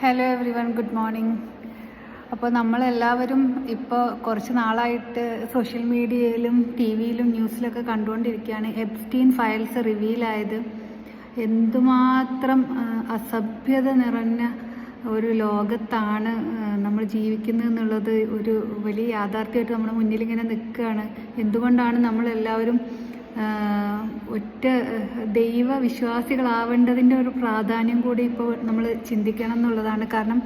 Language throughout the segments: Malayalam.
Hello every one, good morning. അപ്പോൾ നമ്മളെല്ലാവരും ഇപ്പോൾ കുറച്ച് നാളായിട്ട് സോഷ്യൽ മീഡിയയിലും ടി വിയിലും ന്യൂസിലൊക്കെ കണ്ടുകൊണ്ടിരിക്കുകയാണ് എപ്സ്റ്റീൻ ഫയൽസ് റിവീലായത്. എന്തുമാത്രം അസഭ്യത നിറഞ്ഞ ഒരു ലോകത്താണ് നമ്മൾ ജീവിക്കുന്നത് എന്നുള്ളത് ഒരു വലിയ യാഥാർത്ഥ്യമായിട്ട് നമ്മുടെ മുന്നിൽ ഇങ്ങനെ നിൽക്കുകയാണ്. എന്തുകൊണ്ടാണ് നമ്മളെല്ലാവരും ഒറ്റ ദൈവവിശ്വാസികളാവേണ്ടതിൻ്റെ ഒരു പ്രാധാന്യം കൂടി ഇപ്പോൾ നമ്മൾ ചിന്തിക്കണം എന്നുള്ളതാണ്. കാരണം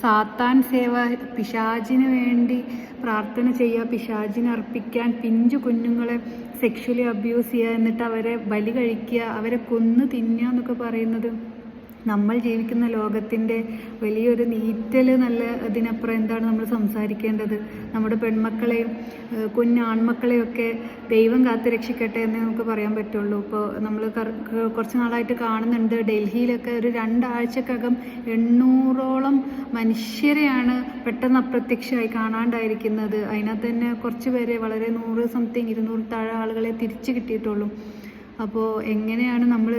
സാത്താൻ സേവ, പിശാചിന് വേണ്ടി പ്രാർത്ഥന ചെയ്യുക, പിശാചിന് അർപ്പിക്കാൻ, പിഞ്ചു കുഞ്ഞുങ്ങളെ സെക്ഷലി അബ്യൂസ് ചെയ്യുക, എന്നിട്ട് അവരെ ബലി കഴിക്കുക, അവരെ കൊന്നു തിന്നുക എന്നൊക്കെ പറയുന്നത് നമ്മൾ ജീവിക്കുന്ന ലോകത്തിൻ്റെ വലിയൊരു നീറ്റൽ. നല്ല ഇതിനപ്പുറം എന്താണ് നമ്മൾ സംസാരിക്കേണ്ടത്? നമ്മുടെ പെൺമക്കളെയും കുഞ്ഞാൺമക്കളെയൊക്കെ ദൈവം കാത്ത് രക്ഷിക്കട്ടെ എന്ന് നമുക്ക് പറയാൻ പറ്റുള്ളൂ. ഇപ്പോൾ നമ്മൾ കുറച്ച് നാളായിട്ട് കാണുന്നുണ്ട്, ഡൽഹിയിലൊക്കെ ഒരു 2 ആഴ്ചക്കകം 800ഓളം മനുഷ്യരെയാണ് പെട്ടെന്ന് അപ്രത്യക്ഷമായി കാണാണ്ടായിരിക്കുന്നത്. അതിനകത്ത് തന്നെ കുറച്ച് പേരെ, വളരെ 100 സംതിങ് 200 താഴെ ആളുകളെ തിരിച്ചു കിട്ടിയിട്ടുള്ളൂ. അപ്പോൾ എങ്ങനെയാണ് നമ്മൾ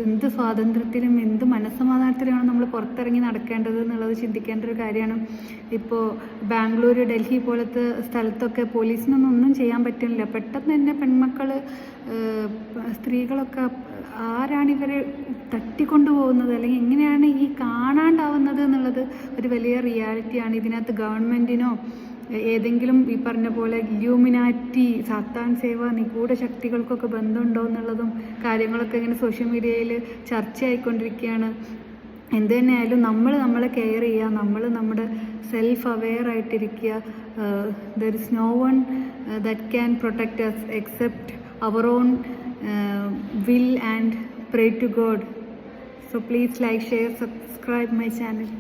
എന്ത് സ്വാതന്ത്ര്യത്തിലും എന്ത് മനസ്സമാധാനത്തിലുമാണ് നമ്മൾ പുറത്തിറങ്ങി നടക്കേണ്ടത് എന്നുള്ളത് ചിന്തിക്കേണ്ട ഒരു കാര്യമാണ്. ഇപ്പോൾ ബാംഗ്ലൂർ, ഡൽഹി പോലത്തെ സ്ഥലത്തൊക്കെ പോലീസിനൊന്നും ഒന്നും ചെയ്യാൻ പറ്റുന്നില്ല. പെട്ടെന്ന് തന്നെ പെൺമക്കൾ, സ്ത്രീകളൊക്കെ ആരാണ് ഇവരെ തട്ടിക്കൊണ്ടുപോകുന്നത്, അല്ലെങ്കിൽ എങ്ങനെയാണ് ഈ കാണാണ്ടാവുന്നത് എന്നുള്ളത് ഒരു വലിയ റിയാലിറ്റിയാണ്. ഇതിനകത്ത് ഗവൺമെൻറ്റിനോ ഏതെങ്കിലും ഈ പറഞ്ഞ പോലെ ഇല്യൂമിനാറ്റി, സാത്താൻ സേവ, നിഗൂഢ ശക്തികൾക്കൊക്കെ ബന്ധമുണ്ടോ എന്നുള്ളതും കാര്യങ്ങളൊക്കെ ഇങ്ങനെ സോഷ്യൽ മീഡിയയിൽ ചർച്ചയായിക്കൊണ്ടിരിക്കുകയാണ്. എന്ത് തന്നെയായാലും നമ്മളെ കെയർ ചെയ്യുക, നമ്മുടെ സെൽഫ് അവെയർ ആയിട്ടിരിക്കുക. There is no one that can protect us except our own will and pray to God. So please like, share, subscribe my channel.